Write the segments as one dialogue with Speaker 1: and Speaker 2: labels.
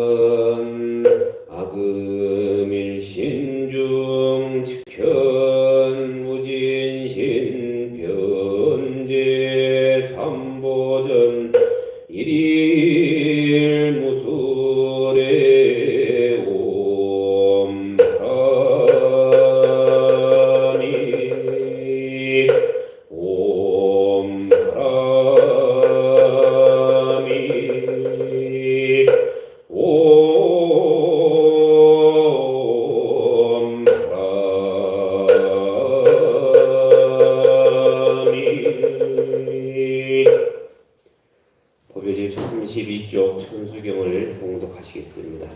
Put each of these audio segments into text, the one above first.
Speaker 1: 오래지는 악음일신중 직현무진신 변제 삼보전 일일무술의 옴바라미 옴바라미 옴바라미. 법요집 32쪽 천수경을 봉독하시겠습니다.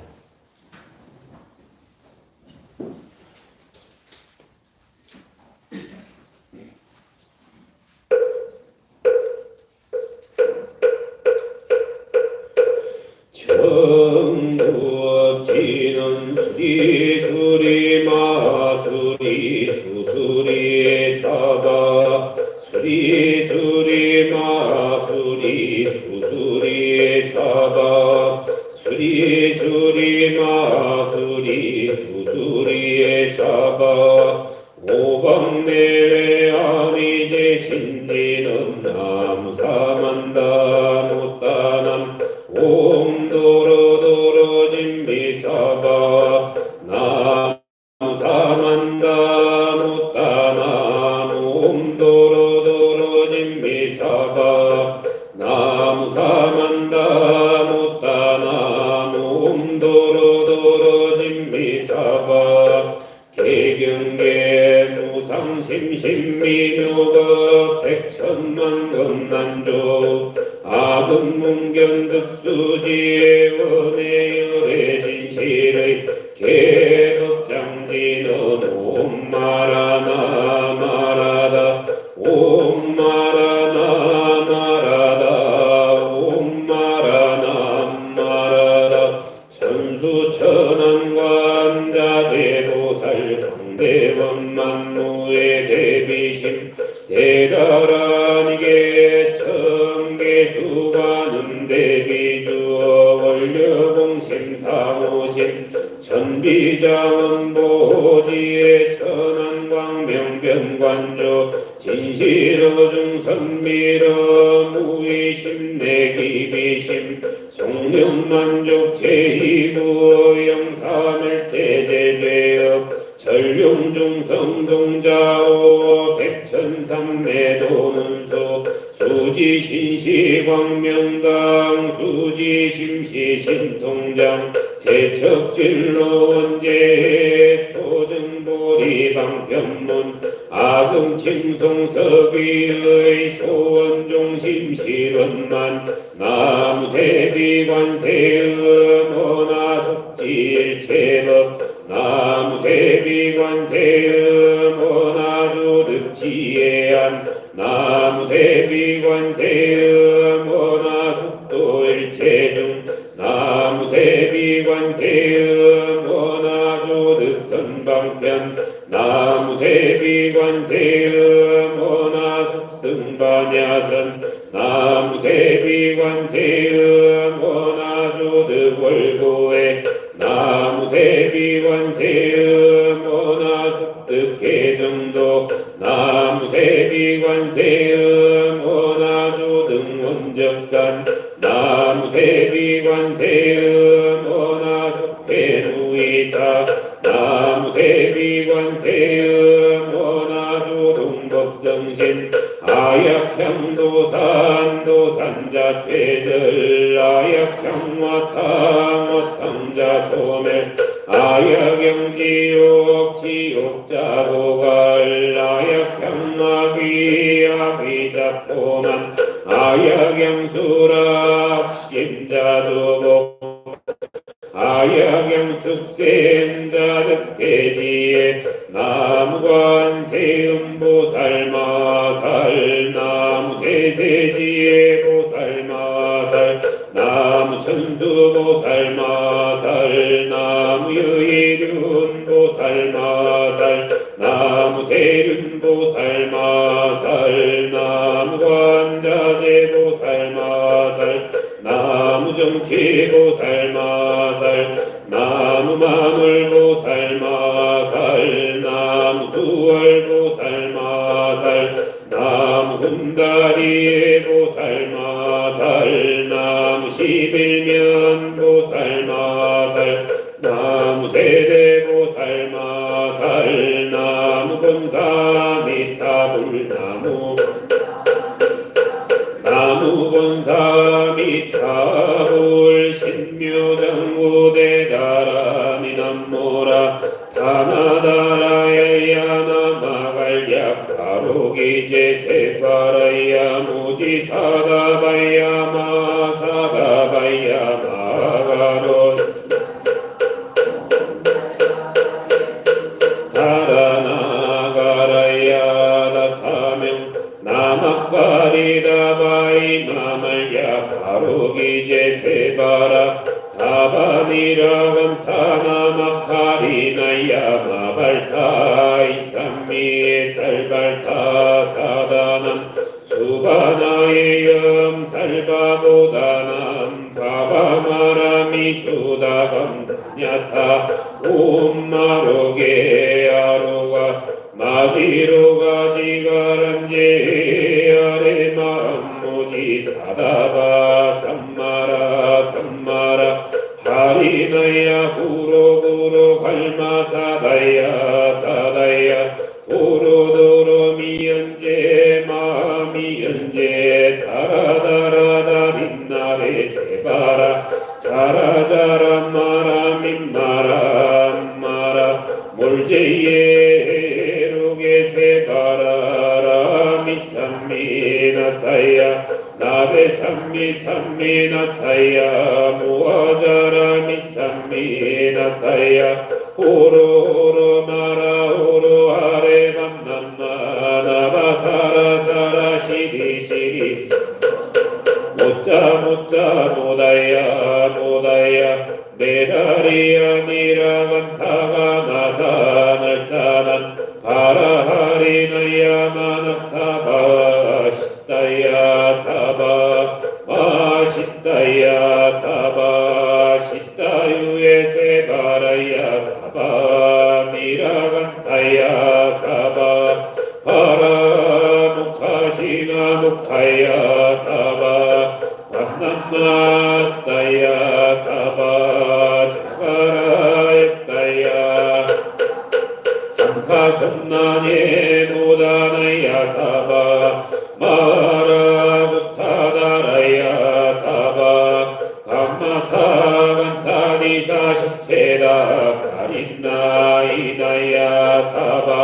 Speaker 1: 정부업지는 수리수리 마수리 수수리 사바 수리수리 마수리 수수리 사바 수리수리 마수리 수수리 사바 오방내외 아미제 신지는 나무사만다 못다남 옴도로도로 진비사바 나무사만다 못다남 옴도로도로 진비사바 나무사만다 못다남 옴도로도로 진비사바 개경계 무상심심미묘법 백천만금난조 아금문견득수지의 원해열의 진실의 개덕장지는 옴마라나 마라다 옴마라나 마라다 옴마라나 마라다 천수천안관자재도살 강대원만무의 대비심 대달한 이게 청계수관음 대비주어 원려공심 사모심 천비장은 보지의 천안광명변관조 진실어 중선미러 무의심 내기비심 송룡만족 제2부 영사멸제제죄업 전룡중성동자오 백천삼매도는소 수지신시광명당 수지심시신통장 세척진로 원제 초정보리방편문 아금칭송석위의 소원종심실원만 나무대비관세의 머나속지일체법 나무대비관세의 머나조득지혜안 나무대비관세의 머나속도일체중 나무대비관세의 머나조득선방편 나무대비관세의 머나속승반야선 나무대비관세의 머나조득월고에 나무대비관세의 머나속득계정도 나무대비관세의 머나조등원적산 나무대비관세의 머나속배누이사 나무대비관세의 머나조동법성신 아약향도산 도산자 최절 아약향와탕 와탕자 소멸 아약영지옥 지옥자고갈 아약향마귀 아귀자포만 아약영수락 심자조복 아약영축생자득대지에 나무관세음보살마살 나무대세지에 보살마살 나무천수보살마살 나무여의륜보살마살 나무대륜보살마살 정취보살 마살 나무 마물보살 마살 나무 수월보살 마살 나무 금다리 보살 마살 나무 11면 보살 마살 나무 제대보살 마살 나무 본사미타불나무 나무 본사미타불 신묘정고대다라니 남모라 타나다라야야나마갈약 바로기제 세바라야 모지사다바야 마사다바야 마가론 다라나가라야 다사명 나막가리다바이 마말야 바로기제 세바라 다바니라간타나마카리나야 마발타 이삼미에 살발타 사다남 수바나의 염살바보다남 바바마라미 수다감 다냐타 옴마로게 아로가 마지로가 지가란제 아레마모지 사다바 삼마라 삼마라 하리나야 구로구로 갈마사다야 사다야 도로도로 미연제 마미연제 다라다라다 빛나래 세바라 자라자라 마라 민마라 마라 몰제예 에로게 세바라라 미삼미나사야 나베 삼미나사야 모아자라 미삼미나사야 오로오로 마라 오로 아레 만남마 나바사라사라 시리시리 못자 모다야 모다야 메다리야 니라간타가 나사날사난 바라하리나야 마낙사바 시다야 사바 마시다야 사바 시다유에 세바라야 사바 니라간타야 사바 바라 목하시나 목하야 사바 밤남마따야 사바 자가라였다야 상카섬나네 노다나야 사바 마라부타다라야 사바 밤마사간타니사 시체다 가린나이나야 사바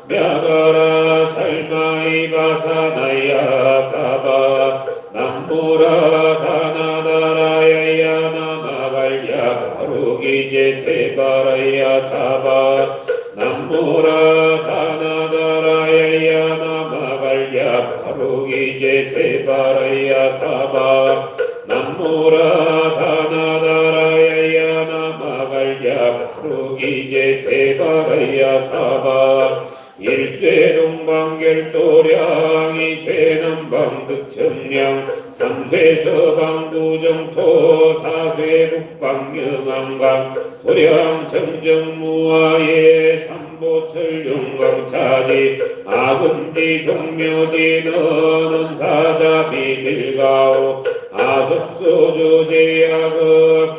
Speaker 1: мя가라 찰마이바사나야 사바 남보라 다나다라야야 나마갈야 바로기제 세바라야 사바 남보라 다나다라야야 나마갈야 바로기제 세바라야 사바 남보라 다나다라야야 나마갈야 바로기제 세바라야 사바 일쇄동방결도량 이쇄남방득천량 삼쇄서방구정토 사쇄북방영암강 소량청정무하예 삼보철용강차지 아금지 송묘지 너는 사자비밀가오 아섭소조제야급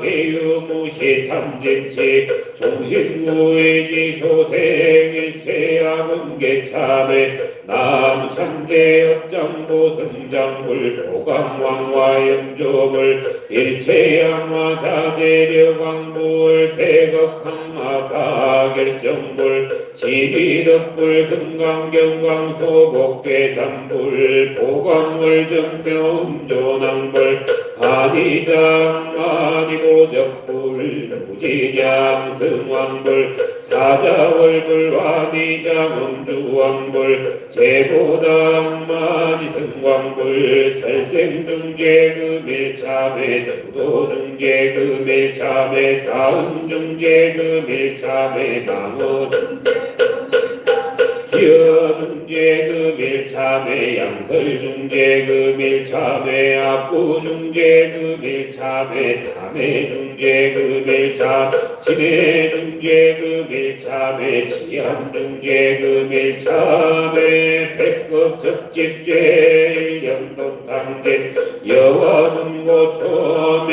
Speaker 1: 개유무시 탐진치 종신무의지 소생일체야금계참에 남참제업장보승장불 보강왕화염조불 일체양화 자재력왕불 백억항마사결정불 지리덕불 금강경광소복괴산불 보광물정묘음조낭불 한의장만이보적불 무진양승왕불 사자월불 환의장음주왕불 제보당만이승왕불 살생중재금일참회 도도중재금일참회 사음중재금일참회 강어중재 기어중재금일 참회 양설중재금일 참회 압구중재금일 참회 담해중재금일 참 진해중재금일 참회 치안중재금일 참회 백급적집죄 영돈탕진 여와군고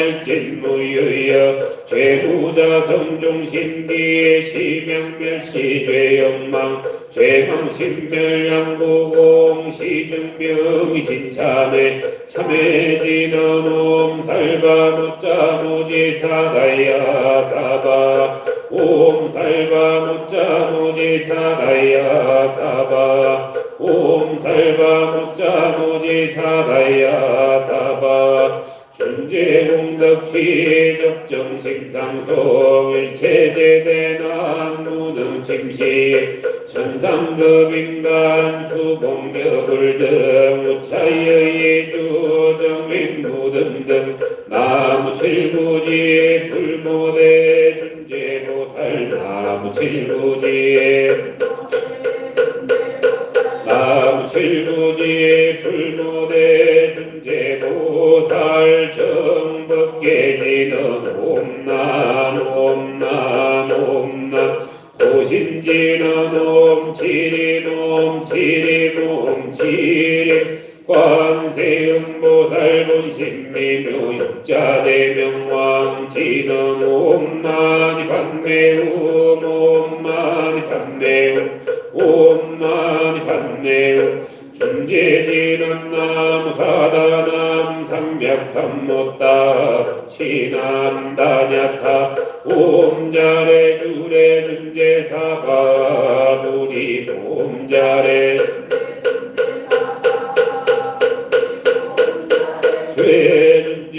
Speaker 1: 초멸진무유여 죄부자 성종신비 시명멸시 죄영망 죄망신멸양구공 시증명이 진참해 참해진언옴 살바못자모지사다야 사바 옴 살바못자모지사다야 사바 옴 살바못자모지사다야 사바 존재공덕취적정심상송 일체제대난 무능침시 천상급인간 수봉벽을 등 우차여예주 정인무등등 나무칠구지에 불모대 준재보살 나무칠구지에 불모대 준재보살 정법계지는 옴남 옴남 옴남 고신지는 옴치리옴 치리옴 치리 관세음보살 본신미묘 육자대명왕 지는 옴마니 판매움 옴마니 판매움 옴마니 판매움 중재지는 나무사다남 삼맥삼못다 치남다냐타 옴자레 주레 준재사바 도리 옴자레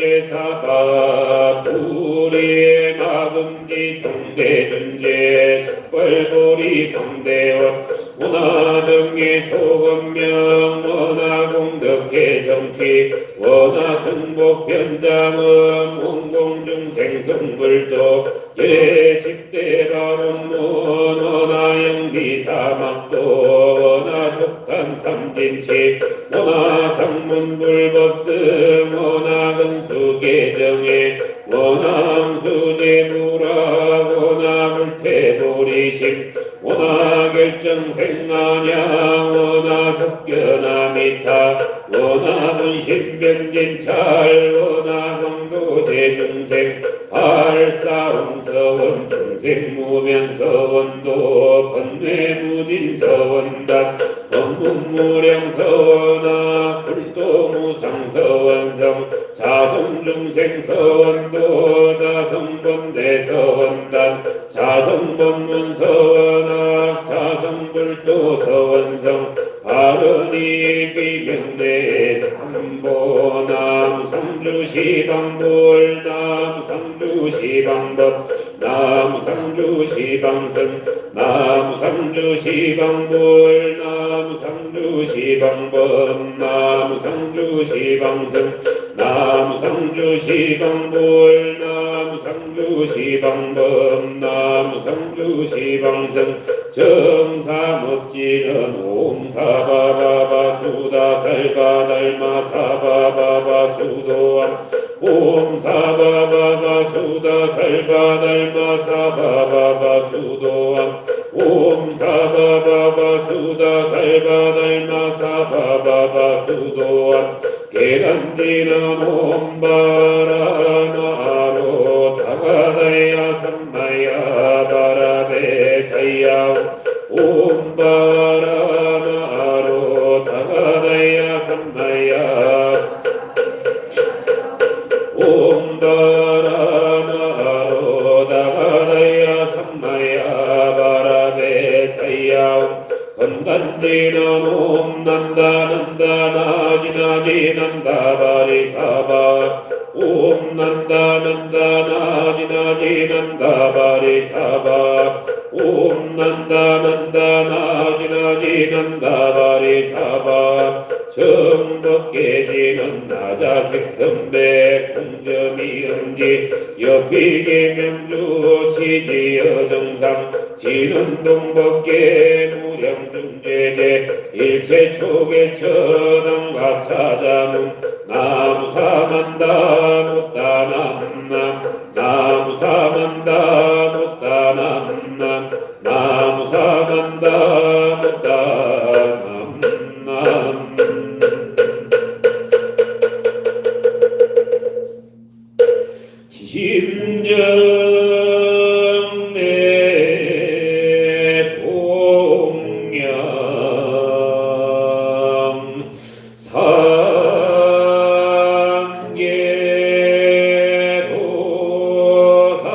Speaker 1: 죄준재사바 불의의 마금지 종대준재 척벌도리 경대원 원하정의 소금명 원하공덕해성취 원하승복변장음 온공중생성불도 예십대바론문 원하영비사막도 원하속탄탐진치 원하상문불법승 원하근수계정에 원항수제무라 원하불태도리심 원하결정생안양 원하석견아미타 원하분신변진찰 원하경도제중생 발사홍서원 중생무면서원도 번뇌무진서원단 법문무량서원아 불도무상서원성 자성중생서원도 자성번대서원단 자성법문서원학 자성불도서원성 바르니 비명대 삼보남 상주시방불 남 상주시방법 남 상주시방승 남 상주시방불 남 상주시방법 남 상주시방승 남 상주시방불 남 상주시방법 남 상주시방승 정사멋지는 옴사바바바 수다살바달마 사바바바 수소암 옴사바바바 수다살바달마 사바바바 수도암 옴사바바바 수다살바달마 사바바바 수도암 계란지는 옴바라나로 다가다야 삼마야 바라베사야 옴바라나로 다가다야 삼마야 옴바라나로 다가다야 삼마야 바라베사야 건단지는 옴난다난다나지나지난다바리사바 옴난다난다나지나지난다바리사바 옴난다난다나지나지난다바리사바 정법계지는 나자색선배 공점이응지 여비계명주 지지여정상 지는 동법계 무량중제제 일체 초계 천왕과 차자문 나무사만다 못다남남 나무사만다 못다남남 나무사만다 못다남남 지심정내 공양 상계도사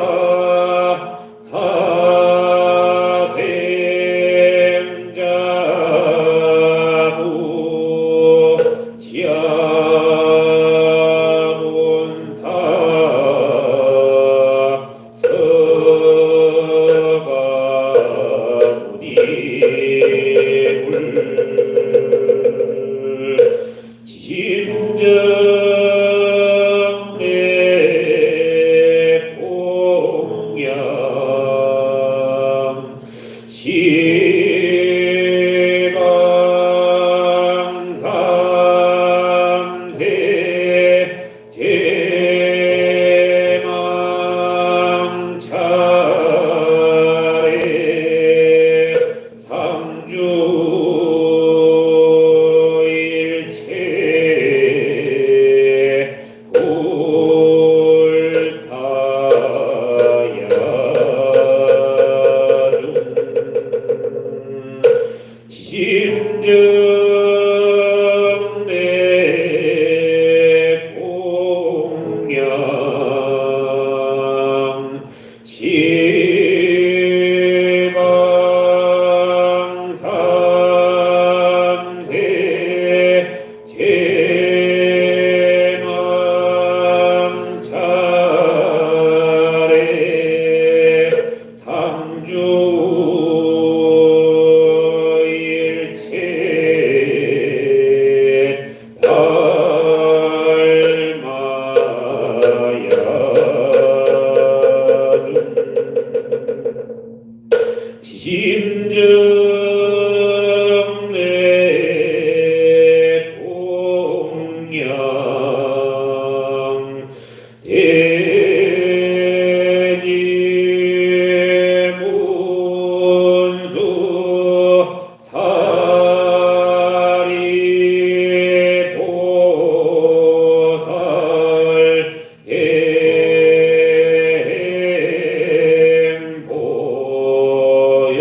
Speaker 1: 사생자부 시아본사 지심정내 공양 시방삼세 제망차례 삼주일체 불타야중 지심정내 공양 시방삼세 제망차례 삼주일체 달마야중 지심정내 공양 대지문수 사리보살 댐보여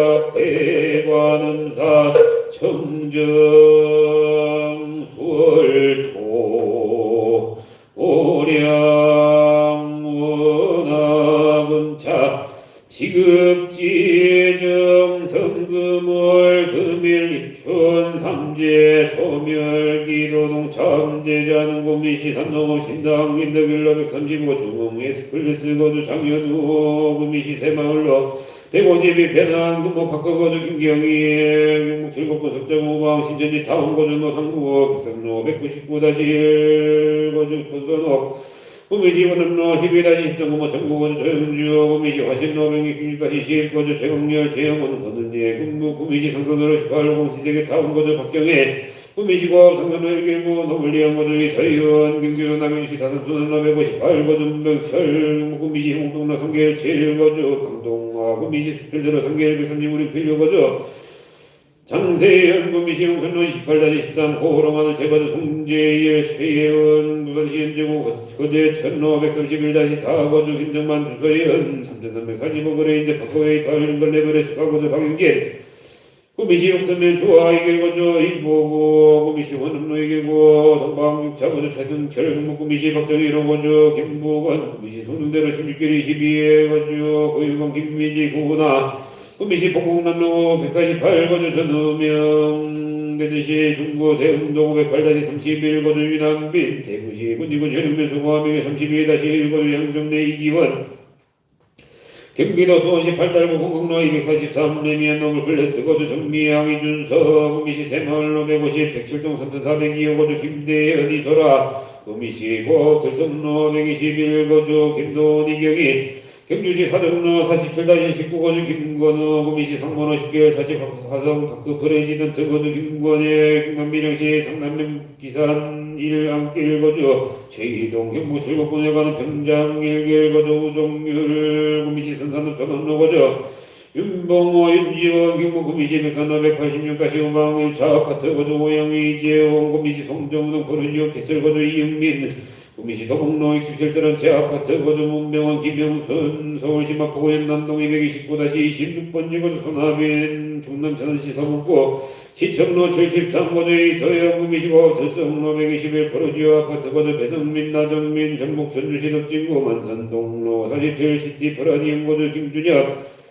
Speaker 1: 관음사 청정 수월토 오량원화금차 지급지정 성금월 금일 입춘 삼재 소멸기도동 참재자는 고미시 산농어 신당 민덕일러 135 중흥 에스클레스 거주 장여주 고미시 새마을로 152 배낭 금호 박거거주 김경희 경북 칠곡구 석정우방 신전지 타운 거주 노상구어 백성로 199-1 거주 토선옥 구미시 원음로 12-13 전국거주 조영주 구미시 화신로 166-10 거주 최강렬 최영원 거든예 군부 구미시 상선으로 18공 시세계 타운 거주 박경혜 구미시고 상선로 119 노블리안 거주 서희원 경기도 남영시 다산순원로 158 거주 문병철 구미시 홍동로 성계일 7 거주 강동화 구미시 수출대로 성계일 130 우리 필요 거주 장세현 구미시 용선로 28-13 호호롱하늘 제거주 송재일 최예원 부산시 현재구 거제 천로 131-4 거주 김정만 주서현 3345 거래 인제 박거웨이 바르는걸 레버레스 가거주 박윤길 구미시 용선면 주화 이길거주 이보고 구미시 원음로 이길고 동방육차 거주 최승철 경북 구미시 박정희로 거주 김부건 구미시 송릉대로 16길 22회 거주 고유건 김미지 구구나 구미시 봉곡남로 148 거주 전우명 대전시 중구 대흥동 508-31 거주 유남빈 대구시 군지군 현흥면 송화명에 32-1 거주 양정내 이기원 경기도 수원시 8달구 공곡로 243 레미안 노블 클래스 거주 정미양 이준서 구미시 새마을로 150 107동 3402호 거주 김대현 이소라 구미시 고들성로 121 거주 김도원 이경희 경주시 사정로 47-19 거주 김건우 구미시 상번호 10개월 사지 화성 박그 프레지던트 거주 김건혜 경남민영시 상남면 기산 1안길 거주 최희동 경북 칠곡군에 가는 평장 1길 거주 우종률 구미시 선산읍 전원로 거주 윤봉호 윤지원 경북 구미시 백산로 186-5방 1차 아파트 거주 오영희 이재원 구미시 송정동 포른지역 개설 거주 이영민 구미시 도봉로 67대런 제아파트 거주 문병원 김영순 서울시 마포구 연남동 229-26번지 거주 손하빈 충남 천안시 서북구 시청로 73 거주 이서영 구미시고 들성로 121 포르지오 아파트 거주 배성민 나정민 전북 전주시 덕진구 만산동로 47 시티 프라디움 거주 김준혁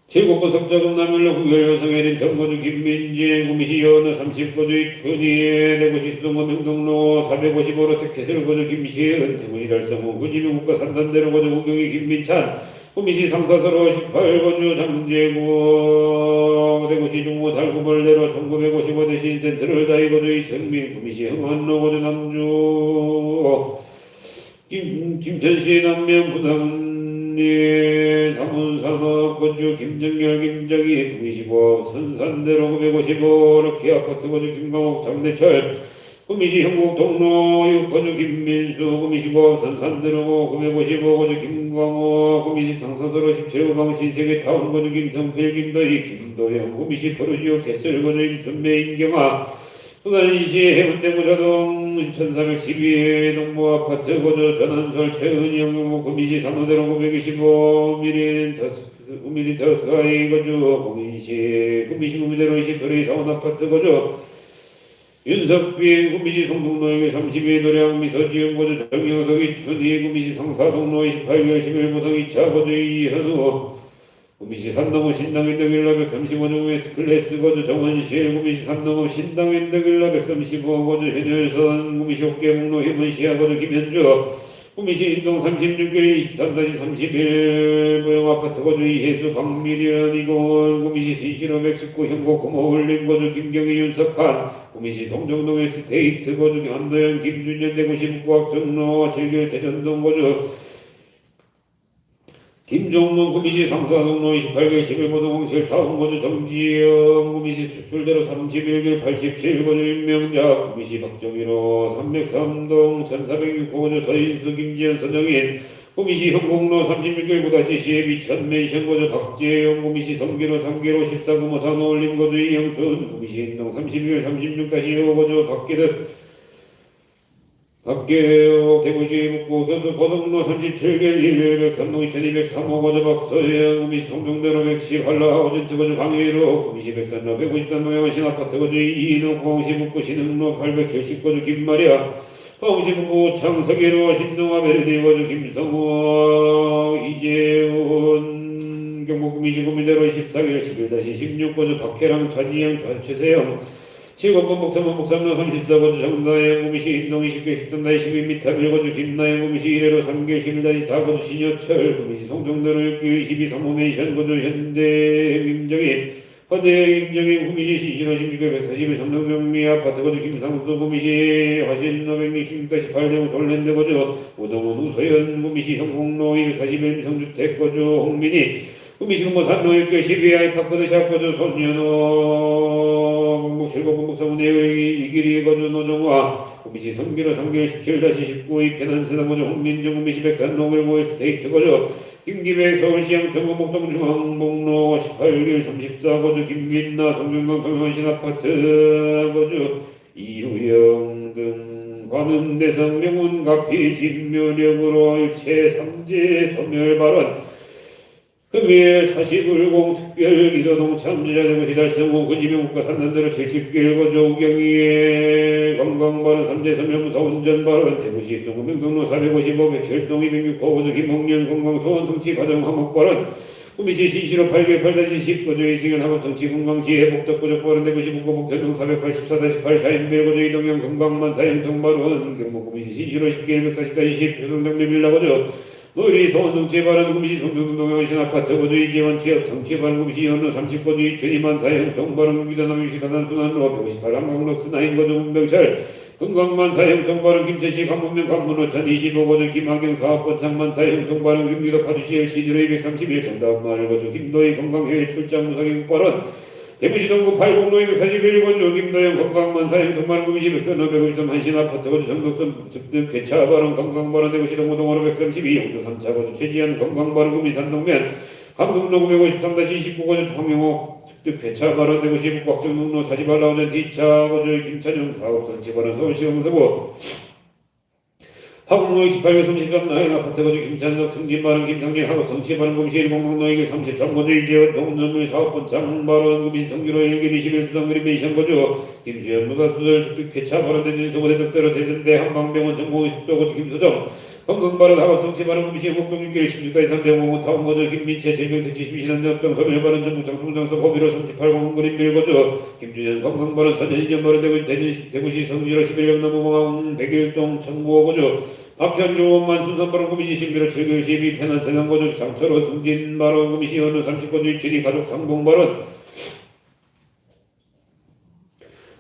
Speaker 1: 칠곡구 석자금 남일로 구결 여성애린 정거주 김민진 구미시 여느 30거주 이춘희 대구시 수동원 명동로 455로 특혜설 거주 김시은 대구시 달성호 구지명국가 산산대로 거주 우경희 김민찬 구미시 상사서로 18거주 장재구 대구시 중구 달구벌대로 1955 대신 센트럴 다이거주 이천민 구미시 흥안로 거주 남주 김천시 남면 부산 당문산업 거주 김정열 김정희 구미시고 선산대로 955 럭키 아파트 거주 김광옥 장대철 구미시 형국 동로 6거주 김민수 구미시고 선산대로 955 거주 김광옥 구미시 상사서로 17호방 신세계 타운 거주 김성필 김도희 김도영 구미시 포르지오 개설 거주 임춘배 임경아 부산시 해운대 구자동 1412 동부아파트 거주 전한설 최은희 영경구 구미시 산호대로 925 우미리터 스카이 거주 구미시 구미대로 28의 사원아파트 거주 윤석빈 구미시 송동로 32 노량 미서지은 거주 정영석 이춘희 구미시 상사동로 28개월 11부동 2차 거주 이현우 구미시 산동읍 신당인덕일러 135종 에스클래스 거주 정원실 구미시 산동읍 신당인덕일러 135 거주 현열선 구미시 옥계목로 희문시야 거주 김현주 구미시 인동 36개 23-31 보영아파트 거주 이혜수 박미련 이공원 구미시 신시로 119 형곡 고모울림 거주 김경희 윤석한 구미시 송정동 에스테이트 거주 한도현 김준현 대구시 북구학정로 7개월 대전동 거주 김종문 구미시 상사동로 28개 11보도 07 타운 거주 정지영 구미시 수출대로 31길 87 거주 임명자 구미시 박정희로 303동 1406 거주 서인수 김지현 서정인 구미시 현곡로 36길 9-10 이천맨션 거주 박재영 구미시 성계로 3개로 14구모 산호올림 거주 이영순 구미시 인동 32길 36-15 거주 박기득 학교 대구시 북구 교수 고성로 37개 103동 2203호 거저 박서영 구미시 송정대로 110 한라 오전트 거저 방위로 구미시 백산로 153동 영안신 아파트 거저 이인호 공시 북구 신흥로 870 거저 김마리아 공시 북구 창석이로 신동아 베르디 거저 김성호 이재훈 경북 구미시 구미대로 24일 11-16 거저 박혜랑 차지영 최세영 7번번 목삼원 목삼로 34거주 정다의 구미시 인동 20개 10단 12m 밀거주 김나의 구미시 1회로 3개 11-4거주 신여철 구미시 송정도로 6개 22 3호메이션 거주 현대 임정희 허대 임정희 구미시 신신호 16개 141 삼성정미 아파트 거주 김상수 구미시 화신 566-18정 솔랜드 거주 우동원 우소연 구미시 형공로 141 미성주택 거주 홍민희 구미시 금모 산로 6개 12 아이파크드 샵거주 손연호 공복 7번 공복 사무내의 이길이 거주 노정화 구미시 성비로 3개월 17-19 이편한 세상 거주 홍민정 구미시 백산로 웰고 스테이트 거주 김기백 서울시장 정보목동 중앙봉로 18길 34 거주 김민나 성정동 동현신 아파트 거주 이우영 등 관음 대상 명운 각피 진묘력으로 일체 삼재 소멸 발언 금일 40을공 특별 기도동 참주자대구시 달성호 구지명국가 산단대로 70길 거주 우경이의 관광발언 3대 선명무사 운전발언 대구시 동구명동로 455 백철동 206호 거주 김홍련 건강소원 성취 가정 화목발언 구미시 신시로 8개 8-10 거주 이승현 학업 성취 건강지혜 복덕구적 발언 대구시 북구북 교동 484-8 샤인벨 거주 이동형 건강만 사행동 발언 경북 구미시 신시로 10개 140-10 교동정리 빌라 거주 노일이 소원 성취 발언 구미시 송정동 동영신 아파트 거주 이재원 취업 성취 발언 구미시 연루 30거주 이춘희만 사형 동발언 구미도 남유시 다단 순환로 158 한강록 스나인 거주 문병철 건강만 사형 동발언 김태시 강문명 강문호천 25거주 김학경 사업번 창만 사형 동발언 경기도 파주시 LCD로 231 정답마을 거주 김도희 건강회의 출장 무사경 발언 대구시 동구 8공로 241거주 김도영 건강만 사형 동발언 구미시 백선 553 한신 아파트 거주 정덕선 습득 괴차 발언 건강발언 대구시 동구 동호로 132 영주 3차 거주 최지한 건강발언 구미 산동면 강동로 953-29 거주 청명호 습득 괴차 발언 대구시 북곽정동로 48 나오전 D차 거주 김찬영 사업성취 발언 서울시 영서구 하국로 28개 33 나인 아파트 거주 김찬석 승진발언 김상진 학업 성취발언 구미시 일공동노에게 33거주 이재원 동전물 사업본창 발언 구미시 성기로 1개 21 수상그림 메이션 거주 김수현 무사수설 축득 개차 발언 대진 소고 대덕대로 대전대 한방병원 전공의 숙소 거주 김소정 건강발언 학업 성취발언 구미시 목동 6개 16까지 3대공원 타운 거주 김민채 질병특치 심신안전업종 소멸발언 전국 장수장석 호비로 38 공그림 빌거주 김준현 건강발언 선현인연 발언 대구시 성지로 11년 넘어공 101동 청구 거주 박현주 만순산발언 구미시 신비로 7개월 12 편한 세상거주 장철호 승진발언 구미시 연루 30거주 이춘희 가족 상봉발언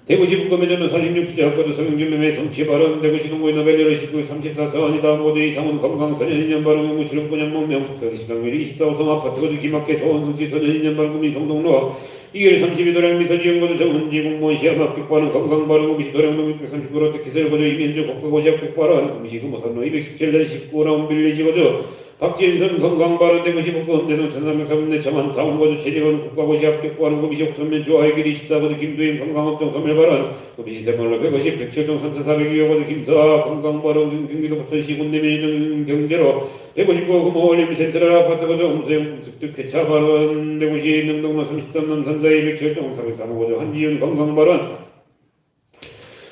Speaker 1: 대구시 북검의전로 46기자학거주 성형준매매 성취발언 대구시 동구의 노벨리로 19 34서원이다 모두 이상훈 건강소년인연 발언 영구 출근연목 명북선 13일 24호성 아파트 거주 김학계 소원성취 소년인연 발언 구미 송동로 2월 32도량 미서지연거주 정은지 공무원 시험 합격발언 건강발언 구미시 도량동 639로 특기설 거주 이민주 국가고시 합격발언 구미시 금호산로 217-19라운 빌리지 거주 박진선 건강발언 대구시 북구 험대동 1304분내 청원 다운 거주 최지원 국가고시 합격발언 구미시 옥선면 주아이길 24거주 김두임 건강업종 소멸발언 구미시 세번로 150 백철동 3402호 거주 김서아 건강발언 경기도 부천시 군내면 경제로 159 금호올림 센트럴 아파트 거주 홍수영 습득 회차 발언 대구시 명동로 33남 산자이 백철동 403호 거주 한지윤 건강발언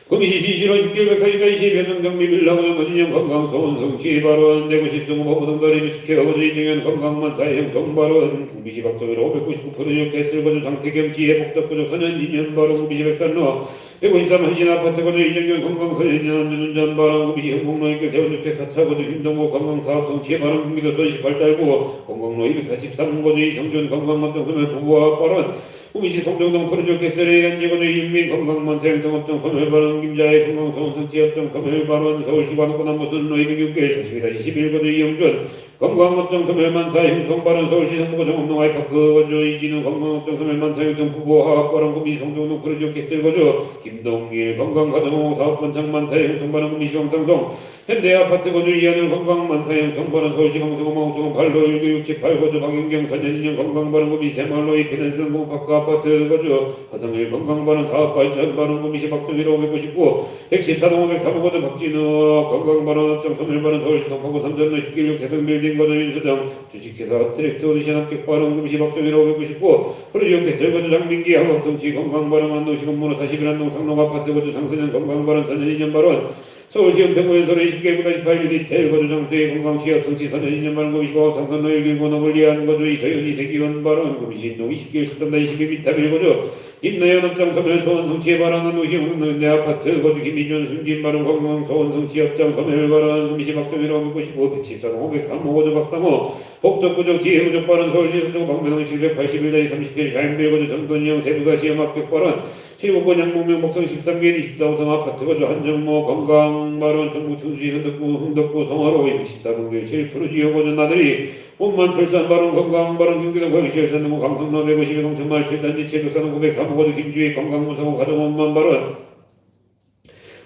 Speaker 1: 구미시 신시로 10개월 140가지 배정정비 빌라고정 거진영 건강소원 성취 발언 대구시 승호보 부동다리 미스케어 거주 이정현 건강만 사형 동발언 구미시 박정희로 599% 개슬 거주 장태경 지혜 복덕거주 선현 2년 발언 구미시 백산로 153 한신 아파트 거주 이정현 건강소년 안전운전 발언 구미시 흥국로인길 대원주택 4차 거주 김동국 건강사업 성취 발언 경기도 서울시 발달구 건강로 243 거주 이성준 건강업종 소멸 부부와 발언 구미시 송정동 프로젝트 세례 현지거주 일민 건강만 사용동업종 소멸발언 김자의 건강소원 성취업종 소멸발언 서울시 관악구 남부순로 206개 42-11거주 이영준 건강업종 소멸만사 형통바른 서울시 성북구 정읍동 아이파크 거주 이진우 건강업종 소멸만사 형통 부부 화학바른 구미 성동동 프로지오 캐슬 거주 김동일 건강가정공업 사업번 장만사 형통바른 구미 시황상동 현대아파트 거주 이하늘 건강만사 형통바른 서울시 강서구마공청은 8로 1968 거주 박윤경 4년 건강바른 구미 새마을로이 피낸스 공파크 아파트 거주 화성일 건강바른 사업발전 바른 구미시 박정희로 599 114동 503호 거주 박진우 건강바른 업종 소멸바른 서울시 동파구 삼전로 10길 6 대성빌딩 거주 윤수정 주식회사 트랙트 오디션 합격바른 구미시 박정희로 599 프로지오 캐슬 거주 장민기 한국성치 건강바른 안동시 건물로 41한동 상록 아파트 거주 장선현 건강바른 선년 2년 바른 서울시 은평구연소로 20개 9-8 유니텔 거주 장수의 건강시업 성치 선년 2년 바른 구미시고 당선로 1길 번호를 위한 거주 이서윤 이세기원 바른 구미시 인동 20개 13-22m 거주 김나연 업장 소멸 소원 성취에 바라는 우시 홍성내 아파트 거주 김희준 승진 바른 건강 소원 성취 업장 소멸 바른 구미시 박정희로 599 114동 503호 거주 박상호 복덕구적 지혜구적 바른 서울시 서초구 방배동 781-30개 샤인빌 거주 정돈영 세부사 시험 합격 바른 7국번 양목명 복성 13개 24호성 아파트 거주 한정모 건강 바른 중국 청주시 흥덕구 성화로 214동길 7% 지역 거주 나들이 몸만 출산 바른 건강 바른 경기도 거기시 열산동구 강성로 152 동천말 7단지 704동 903호 거주 김주희 건강무상호 가정원만 바른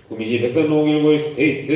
Speaker 1: 구미시 백산동 119 스테이트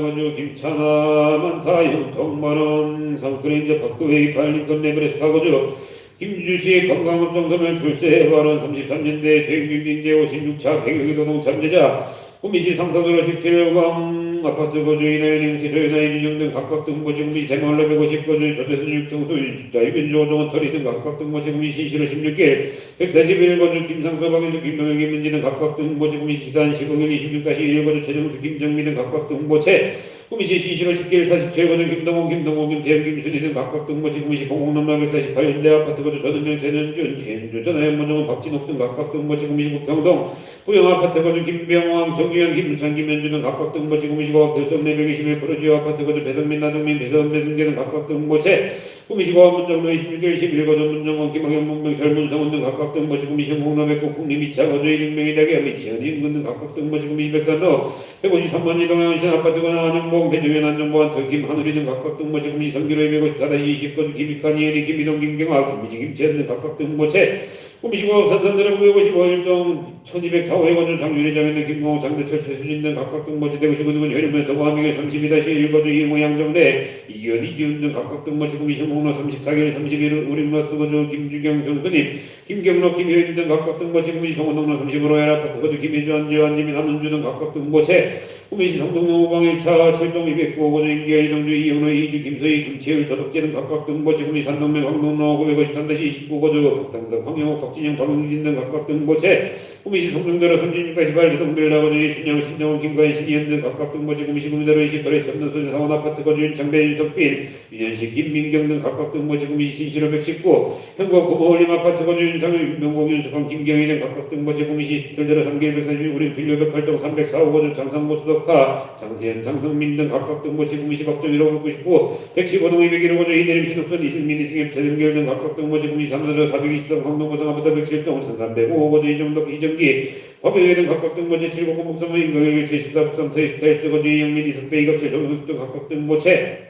Speaker 1: 거주 김찬아 만사 형통 바른 상크레인저 파크웨이 팔링컨 레브레스파 거주 김주시 건강업종 소멸 출세 바른 33년대 수행중진제 56차 백여기도동 참제자 구미시 상사도로 17강 아파트 거주 이나연 형태 조연아이 준영 등 각각 등고지 구미 새마을로 150 거주 조재선 6청소 윤축자 이변조 오정원 터리 등 각각 등고지 구미 신시로 16개 141 거주 김상수 박윤수 김동영 김민지 등 각각 등고지 구미 시단 시공일 26-1 거주 최정수 김정미 등 각각 등고체 구미시 신시로 10개 47 거주 김동원 김동호 김태현 김순희 등 각각 등고지 구미시 공공농마 148 현대 아파트 거주 전은명 최전준 최현주 전하연 모정원 박진옥 등 각각 등고지 구미시 부평동 부영 아파트 거주 김병왕 정규현 김문찬 김현주 등 각각 등고지 구미시 들성 421 프로지오 아파트 거주 배성민 나정민 배선 배승재 등 각각 등고체 구미시고 문정로 26개 11거주 문정원 김학현 문병철 문성원 등 각각 등고지 구미시 홍남백구 풍림 2차 거주 1명이 대개 미치현 임근 등 각각 등고지 구미시 백산로 153번 이동현 아파트 거주 안영봉 배정현 안정보안 터김 한우리 등 각각 등고지 구미시 성기로 254-20 거주 김익환 이혜리 김이동 김경아 김미지 김채연 등 각각 등고체 구미시고 산산들의 955일동 1204호의 거주 장유리 장현등 김공호 장대철 최수진 등 각각 등모지 대구시구 등은 혈유면서 고함이교 32-1 거주 이모 양정대 이기현 이지훈 등 각각 등모지 구미시 목로 34개월 31일 우림러스 거주 김주경 정수님 김경록 김효인 등 각각 등모지 구미시 성원동로 30으로 아파트 거주 김혜주 안지호 안지민 한은주 등 각각 등모체 구미시 성동로 우방 1차 7동 209호 거주 임기현 이동주 이영로 이주 김서희 김채율 조덕재 등 각각 등모지 구미시 산동면 황동로 953-29 거주 박상석 황영호 박진영 박용진 등 각각 등모체 구미시 송정대로 36-8 대동빌라 거주 이순영 신정원 김가인 신희현 등 각각 등모체 구미시 구미대로 28회 첨단소재 상원 아파트 거주 윤창배 윤석빈 윤현식 김민경 등 각각 등모체 구미시 신시로 119 현고 구모올림 아파트 거주 윤상현 윤명복 윤석환 김경희 등 각각 등모체 구미시 수출대로 3길 140 우린 필요 108동 304호 거주 장상모 수덕화 장세현 장성민 등 각각 등모체 구미시 박정희로 599 115동 201호 거주 이대림 신옥선 이승민 이승엽 최승결 등 각각 등모체 구미시 산하대로 420동 황동고성 아파트 107동 1305호 거주 이정덕 이정기 법의회 등 각각 등모체 7공공 목성의 임경일 74 북삼서의 스타일스 거주 이영민 이석배 이갑철 정승수 등 각각 등모체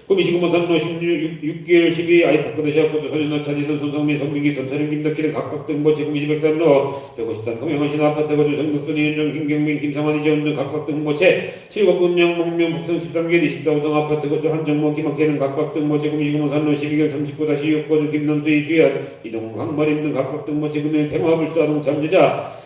Speaker 1: 구미시 구모산로 16개월 12 아이파크 대시아코트 소년원 차지선 손성민 성민기 손차령 김덕희 등 각각 등모체 구미시 백산로 153 동영원신 아파트 거주 정덕순 이현정 김경민 김상환 이재훈 등 각각 등모체 7공군영 목명 북성 13개월 24호성 아파트 거주 한정모 김학혜 등 각각 등모체 구미시 구모산로 12개월 39-6 거주 김남수 이수연 이동훈 강마림 등 각각 등모체 금일 태마불수아동 잠재자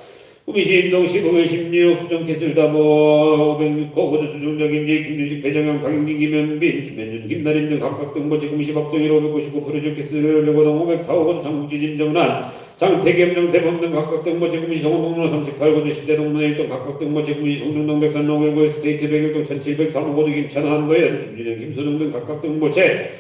Speaker 1: 구미시 인동 15일 16 수정캐슬 다보 506호 거주 수정자 김재희 김준식 배정현 박용진 김현빈 김현준 김나림 등 각각 등모체 구미시 박정희로 559 프로지오 캐슬 레고동 504호 거주 장국진 임정란 장태겸 정세범 등 각각 등모체 구미시 성원동로 38 거주 10대 동문회 1동 각각 등모체 구미시 송정동 백산로 519 스테이트 101동 1703호 거주 김찬아 한도현 김준영 김소정 등 각각 등모체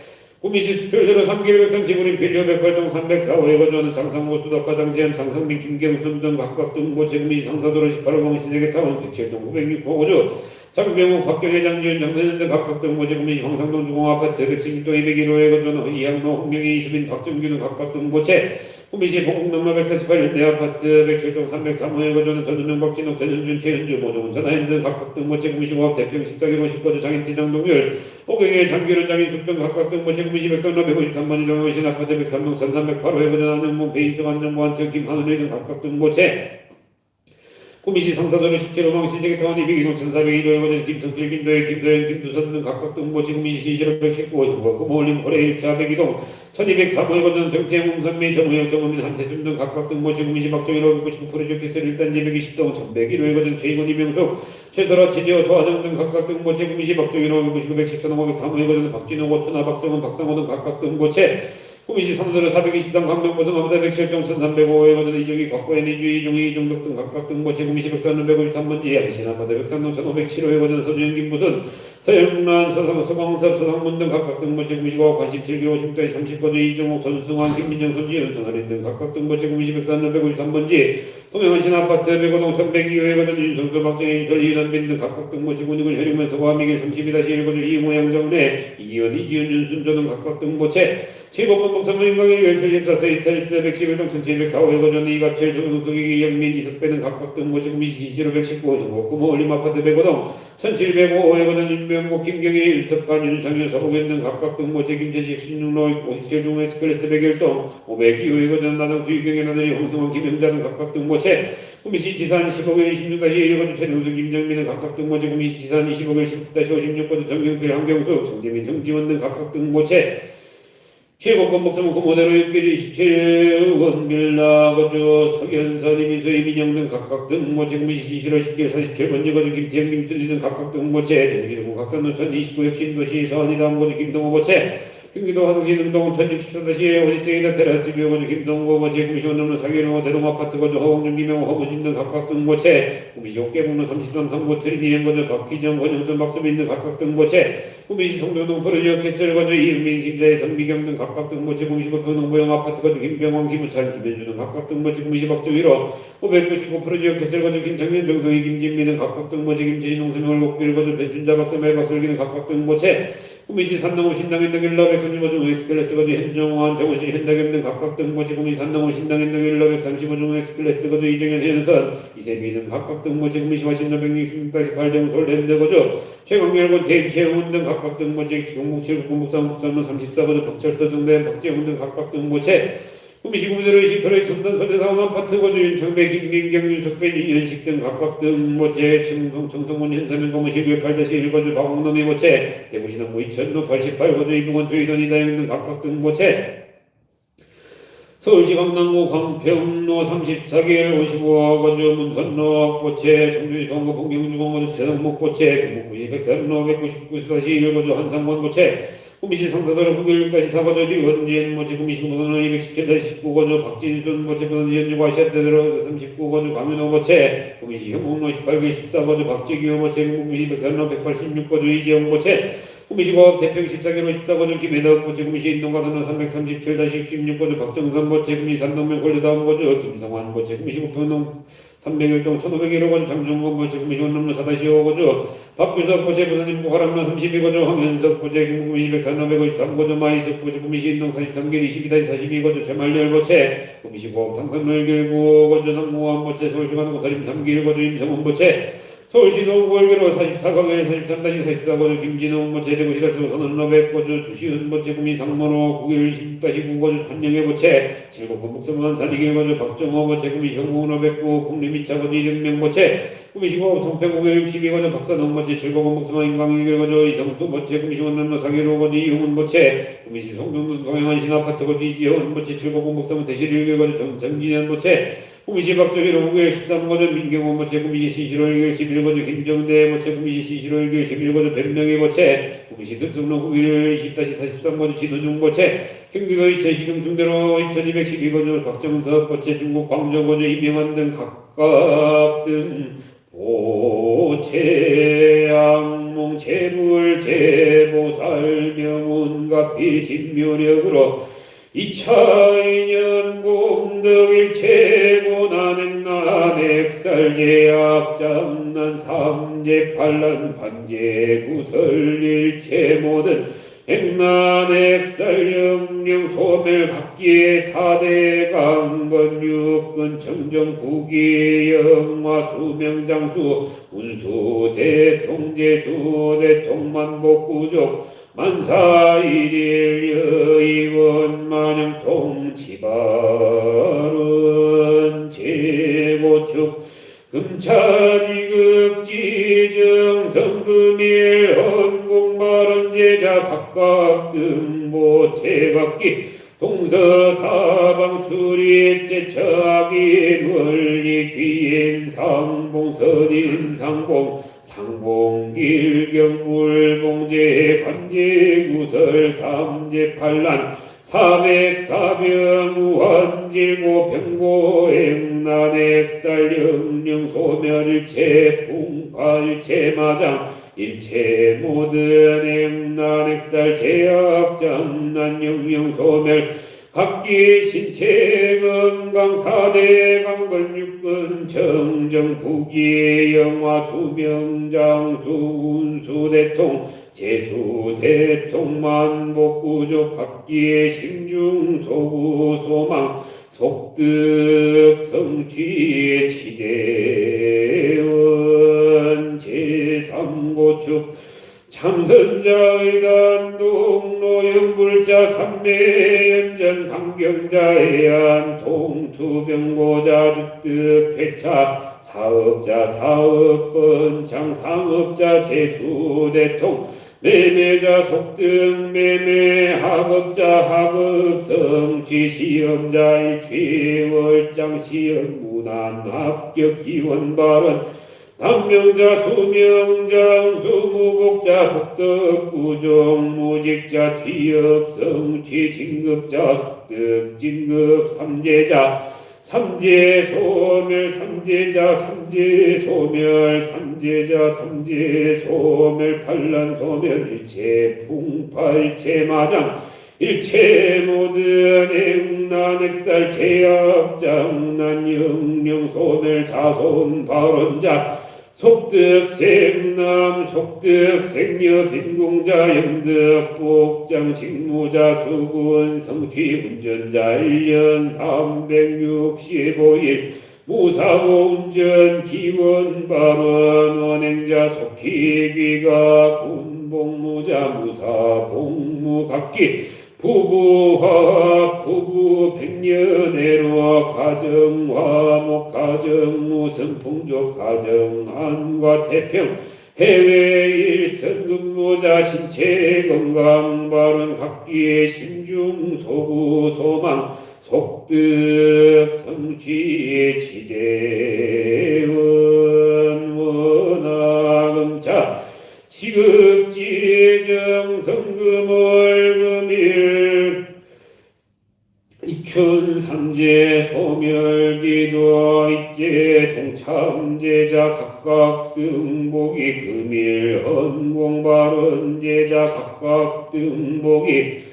Speaker 1: 구미시 수출대로 3개월 130우린 필요 108동 304호에 거주하는 장상모 수덕화 장지현 장성민 김경순 등 각각 등고체 구미시 상사도로 18호 공시대계타운 107동 906호 거주 장병호, 박경혜, 장지훈, 정선현 등 각각 등모제 구미시 황상동 주공아파트 116동 201호에 거주하는 이양로, 홍명희, 이수빈, 박정규는 각각 등모체 구미시 봉곡남로 148년 내아파트 107동 303호에 거주하는 전은명, 박진욱, 전현준, 최현주, 모종훈, 전하연 등 각각 등모체 구미시 고압 대평 14기로 10거주 장인태, 장동률, 호경의 장기로 장인숙 등 각각 등모체 구미시 백성로 153번 이동호신 아파트 103동 3308호에 거주하는 은문, 배인숙, 안정보, 한태혁, 김하늘이 등 각각 등모체 구미시 성사도로 17호망 신세계타운 202동 1402도에 거주하는 김성필, 김도혜, 김도현, 김두선 등 각각 등모체 구미시 신시로 119호 형과 금호올림 호래 1차 102동 1203호에 거주하는 정태영, 홍선미, 정우영, 정우민, 한태순 등 각각 등모체 구미시 박정희로 199 프로젝트 1단지 120동 1101호에 거주하는 최희곤, 이명숙, 최설아, 최지호, 소화정 등 각각 등모체 구미시 박정희로 199 114동 503호에 거주하는 박진호, 고춘아, 박정은, 박상호 등 각각 등모체 구미시 선호도로 420당 강명보성 아무다 107동 1305호에 거주하는 이종희, 곽고현, 이주희, 이종희, 이종덕 등 각각 등모체 구미시 백산로 153번지 한신 아파트 103동 1507호에 거주하는 서준영, 김무순, 서영란, 서광섭, 서상문 등 각각 등모체 구미시고 관심 7km 50도에 30거주 이종욱, 손승환, 김민정, 손지은, 손하린 등 각각 등모체 구미시 백산로 153번지 동해안신 아파트 105동 1102호에 거주하는 윤성수, 박정희, 윤설, 이은한빈 등 각각 등모체 군익을 혈육면 서과 미길 32-1거주 이용호, 양정래, 이기현, 이지은, 윤순조 등 각각 등모체 7번번 목사모 인강일 멸출집사서 이탈리스 111동 1704호에 거주하는 이갑철, 정용숙이, 이영민, 이석배 등 각각 등모체 구미시 시로 119호 형고 금호 올림 아파트 105동 1705호에 거주하는 윤명국, 김경희, 일석관, 윤상현, 서봉현 등 각각 등모체 김재식, 신육로 57 중 에스클래스 101동 502호에 거주하는 나정수, 유경의 나들이, 홍승원, 김영자 등 각각 등모체 구미시 지산 15일 26-1 거주 최정수, 김정민 등 각각 등모체 구미시 지산 25일 19-56 거주 정경필, 한경숙, 정재민, 정지원 등 각각 등모체 7번건 목사모 금호대로 6길 27 원빌라 거주 서현선, 이민수, 이민영 등 각각 등모체 구미시 신시로 10길 47번지 거주 김태형, 김순희 등 각각 등모체 대구시동 각산노천 29 혁신도시 서원이다음 거주 김동호 모체 경기도 화성시 능동 1064-1 오디세이다 테라스 뷰 거주 김동호 모체 구미시 원룸로 사기로 대동아파트 거주 허홍준, 김영호, 허무진 등 각각 등모체 구미시 옥계북로 33 3구 트리니엔 거주 박희정, 권영순, 박수빈 등 각각 등모체 구미시 송도동 프로지역 캐슬 거주 이은민, 김자혜, 성미경 등 각각 등모체 구미시 고평동 모형 아파트 거주 김병원, 김우찬, 김현주 등 각각 등모체 구미시 박주위로 599 프로지역 캐슬 거주 김창년, 정성희, 김진미 등 각각 등모체 김진희, 농선, 월곡길 거주 배춘자, 박서매, 박설기 등 각각 등모체 구미시 산동호, 신당현 등 일러 백선지 모중 엑스클래스 거주 현정환, 정원시, 현다겸 등 각각 등모체 구미시 산동호, 신당현 등 일러 135중 엑스클래스 거주 이정현, 현선, 이세미 등 각각 등모체 구미시 화신로 166-8 정솔 랜드 거주 최광렬군, 대임, 최흥훈 등 각각 등모체 경북 7구 공북산 북산로 34 거주 박철서, 정대현, 박재훈 등 각각 등모체 구미시 구미대로 28회 첨단 서대사원 아파트 거주 윤청배, 김민경, 윤석배, 이현식 등 각각 등모체 청성문, 현사면 고무시 8-1 거주 박홍남의 모체 대구시 남부 2000로 88 거주 이북원, 조이돈, 이다영 등 각각 등모체 서울시 강남구 광평로 34길 55호 거주 문선로 보체 청주시 동구 풍경주공 거주 세성목 보체 경북구시 백산로 199-1 거주 한상권 보체 구미시 성사도로 916-4 거주 류원지엔 모체 구미시 무선로 217-19 거주 박진순 모체 부산 연주고 아시아대대로 39 거주 강윤호 모체 구미시 형목로 18길 14 거주 박재규 모체 구미시 백산로 186 거주 이재용 모체 구미시고 대평 14개로 14거주 김해덕 모체 구미시 인동가선로 337-16 거주 박정선 모체 구미시 산동면 골드다운 거주 김성환 모체 구미시 구평동 301동 1501호 거주 장정권 모체 구미시 원룸로 4-5 거주 박규석 모체 부산인부 화랑로 32거주 황현석 모체 구미시 백산로 153거주 마이석 모체 구미시 인동 43길 22-42 거주 최말렬 모체 구미시 고업 당선로 1길9 거주 남무원 모체 서울시 관고 서림 3길 거주 임성원 모체 서울시 노구월계로 44강에 43-44 거주 김진호 모체 대구시 달수 선언로 100 거주 주시은 모체 구미 상모로 9길 16-9 거주 한영의 모체 7곡 목성원 산이길 거주 박정호 모체 구미 형무로 109 풍림 2차 거주 이등명 모체 구미시고 송평구길 62 거주 박사동 모체 7곡 목성원 인강이길 거주 이성수 모체 구미시 원남로 사기로 거주 이용훈 모체 구미시 송동동 동행한신 아파트 거주 이지원 모체 7곡 목성원 대실 1길 거주 정진현 모체 구미시 박정희로 9일 13거주 민경원 모체 구미시 신시로 1일 11거주 김정대 모체 구미시 신시로 1일 11거주 변명의 모체 구미시 득성로 9일 20-43거주 진호중 모체 경기도 이천시경 중대로 2212거주 박정섭 모체 중국 광저거주 이명환 등 각각 등 보체 양몽 재불 재보살 명운가피 진묘력으로 이차인연 공덕일체 고난행난액살 제약장난 삼재팔란 관제구설일체 모든 행난액살 영령소멸 각기의 사대강건 육근 청정부기 영화 수명장수 운수 대통제수 대통만복구족 만사일일 여의원 만영통 지발은 제고축 금차지급지정 성금일 헌공발언 제자 각각 등보 제각기 동서사방 출입 제척인 원리 귀인 상봉 선인 상봉 상봉 길경 물봉제 관제구설 삼재팔란 사백사병 우한질고 병고 행난액살 영령소멸일체 풍파일체 마장 일체 모든 행난액살 제약장난 영령소멸 각기 신체 건강 사대강건 육근 정정부기 영화 수명장수 운수대통 제수대통 만복구족 각기의 심중소구 소망 속득 성취의 치대원 제3고축 참선자의단 동로연불자 삼매연전 강경자해안 동투병고자 죽득 회차 사업자 사업번창 상업자 제수대통 매매자 속득 매매 학업자 학업성취 시험자의 취월장 시험 무난 합격 기원 발언 당명자 수명장 수무복자 복덕부종 무직자 취업성취 진급자 속득 진급 삼재자 삼재소멸 삼재자 삼재소멸 삼재자 삼재소멸 반란소멸 일체 풍파일체 마장 일체 모든 행난액살 제약장난 영령소멸 자손 발언자 속득 생남 속득 생녀 빈공자 영득 복장 직무자 수군 성취 운전자 1년 365일 무사고 운전 기원 발언 원행자 속히 귀가 군복무자 무사 복무 각기 부부화 부부 백년애로 가정화목 가정무슨 풍족 가정안과 태평 해외 일선 근무자 신체 건강 발언 각기의 심중 소구 소망 속득 성취의 지대원 원하금자 지급지정 성금월금일 입춘 삼재 소멸기도 입재 동참제자 각각 등복이 금일 헌공발언제자 각각 등복이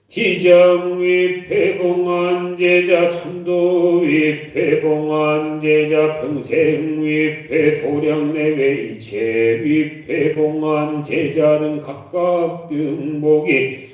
Speaker 1: 지정위패봉안제자 천도위패봉안제자 평생위패 도량내외 일체위패봉안제자 등 각각 등복이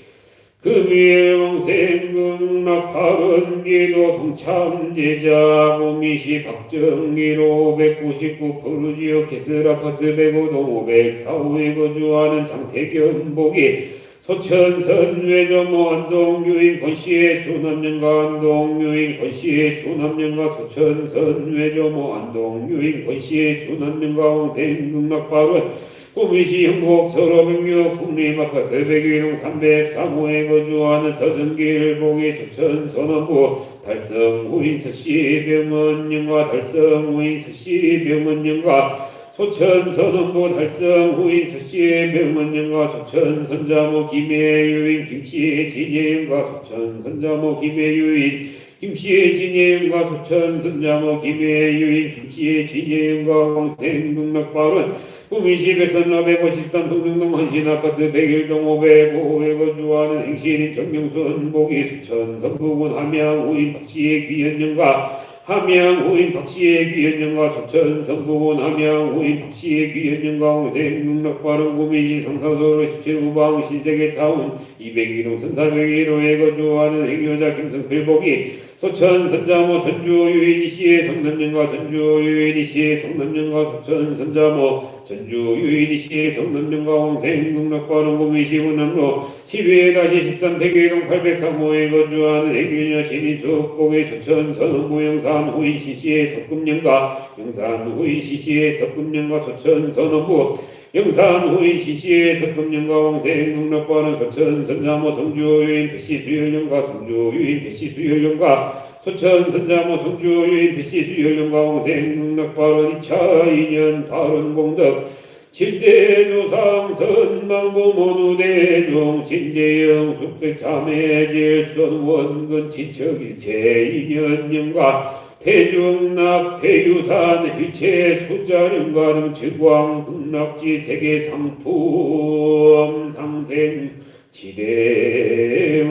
Speaker 1: 금일 왕생극락 발언기도 동참제자 고미시 박정일 599 푸르지오 캐슬아파트 105동 504호에 거주하는 장태견복이 소천선 외조모 안동유인 권씨의 수남년가 안동유인 권씨의 수남년가 소천선 외조모 안동유인 권씨의 수남년가 왕생극락발언 구미시 흥곡 서로명유 풍림아파트 102동 303호에 거주하는 서정길복이 소천선원부 달성우인 서씨 병원영과 달성우인 서씨 병원영과 소천선원부 달성후인 서씨의 명원영과 소천선자모 김해유인 김씨의 진예영과 소천선자모 김해유인 김씨의 진예영과 소천선자모 김해유인 김씨의 진예영과 왕생극락발언 구미시 백선라 153 송정동 한신 아파트 101동 505에 거주하는 행시인 정경순 보기 수천 선부군 함양 우인 박씨의 귀현영과 함양 우인 박씨의 귀현영과 수천 선부군 함양 우인 박씨의 귀현영과 홍생 육락바른 구미시 상사소로 17우방 신세계 타운 202동 1401호에 거주하는 행여자 김성필복이 소천 선자모 전주 유인이씨의 성남년과 전주 유인이씨의 성남년과 소천 선자모 전주 유인이씨의 성남년과 홍생 극락바른 구미시 운남로 12-13 백여동 803호에 거주하는 행유녀 진인숙 복의 소천 선흥부 영산 후인시씨의 석금년과 영산 후인시씨의 석금년과 소천 선흥부 영산 후인 시시의 석금년과 홍생 극락바른 소천 선자모 성주 유인 배시 수열령과 성주 유인 배시 수열령과 소천 선자모 성주 유인 배시 수열령과 홍생 극락바른 2차 2년 바른 공덕 7대 조상 선망부 모두대중 진재영 숙백 참회 질선 원근 지척일체 2년령과 태중낙 태유산 일체 수자령과 등 즉왕 극락지 세계 상품 상생 지대원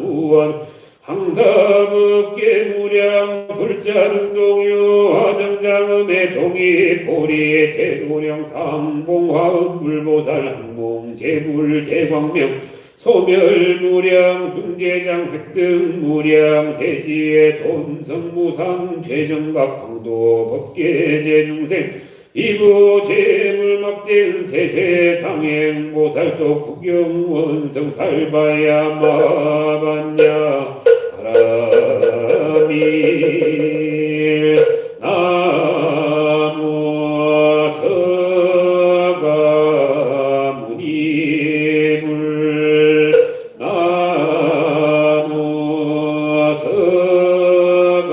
Speaker 1: 우원 항사법계 무량 불자릉동유 화정장음의 동이 보리의 대도령 상봉화음 불보살 항봉 제불 대광명 소멸무량 중대장 획등 무량 대지의 돈성무상 최정각 광도 법계 제중생 이부 재물막대은 세세상행 보살도 구경원성 살바야 마반야 바라밀 나무 서가 무니불 나무 서가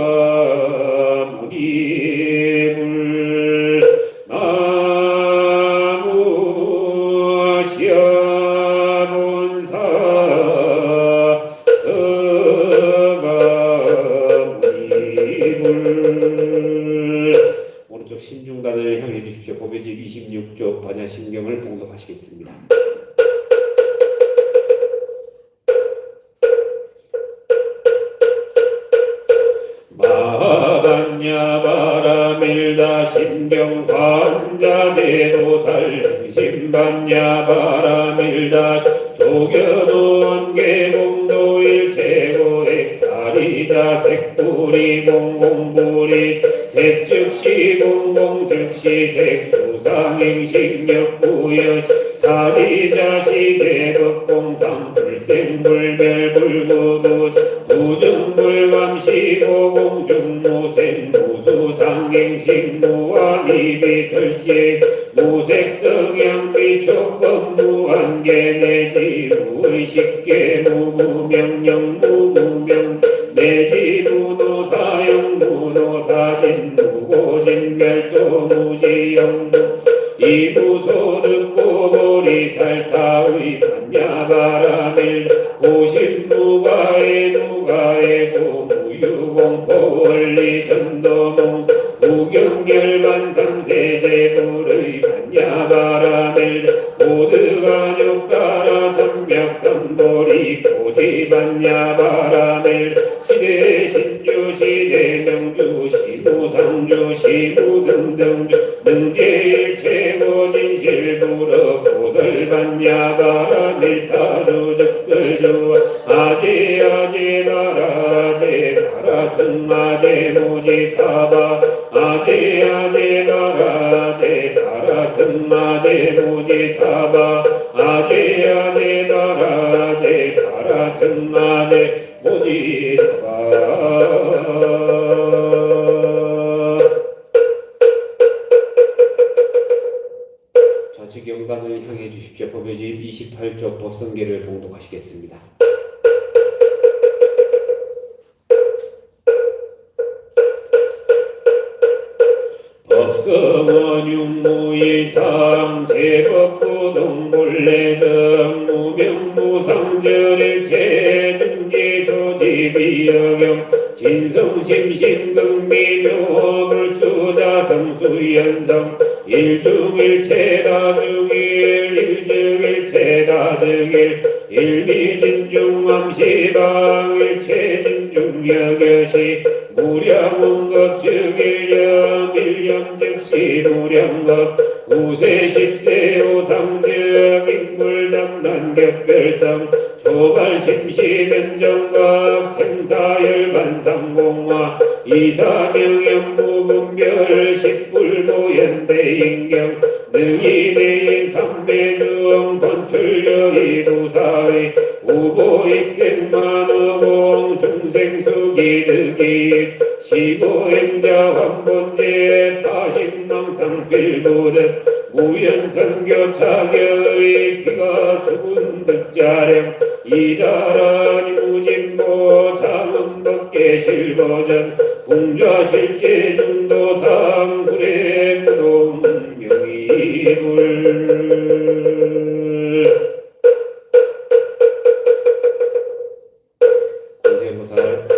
Speaker 1: 무니불 나무 시아본사 오른쪽 신중단을 향해 주십시오. 법의집 26조 반야심경을 봉독하시겠습니다. 마반야 바라밀다 신경 관자제도살 신반야 바라밀다 조견원 계공도일 최고액 사리자 색불이 공공불이 색즉시 공공즉시 색수상행식력부여 사리자 시제법공상 불생불멸불구부 부증불감시고 공중무생 무수상행식무한이비설시 무색성향비촉법 무한계내지 무의식계 무무명령 무무명 내지 무노사용 무노사진 무고진멸도 무지영도 이무소득고 보리살타의 반야바라밀 오신무가의 누가의 고무유공포원리 전도몽 무경열반삼세제불의 반야바라밀 모두가욕따라 선벽선보리 고지반야바라밀 시대신주 시대명주 시무상주 시무등등주 능제일체고진실부러 고설반야바라밀 타주적설주 아제아제바라제 바라승아제 모지사바 아제아제바라제 바라승아제 모지사바 아제아제바라제 바라승아제 모지사바 좌측 영단을 향해 주십시오. 법의집 28조 법성계를 봉독하시겠습니다. 법성원 육무이상 제법부동본래정 무명무상절의 체중기소지비여경 진성심신극미묘불수자성수연성 일중일체다중일 일중일체다중일 일미진중암시방 일체진중여겨시 무량원겁즉일념 일념즉시 무량겁 구세십세 오상즉 인물장난겹별성 초발심시변정각 생사열반상공화 이사명연부분별 십불모연대인경 능이내인 삼매중 번출여의도사의 우보익생만어공 중생수기득이 시고행자 환본제 다신망상필보득 무연선교차격의 기가수군득자령 이다라니 무진보 장음덕계실버전 공좌실제중도상 구례동명이불 관세음보살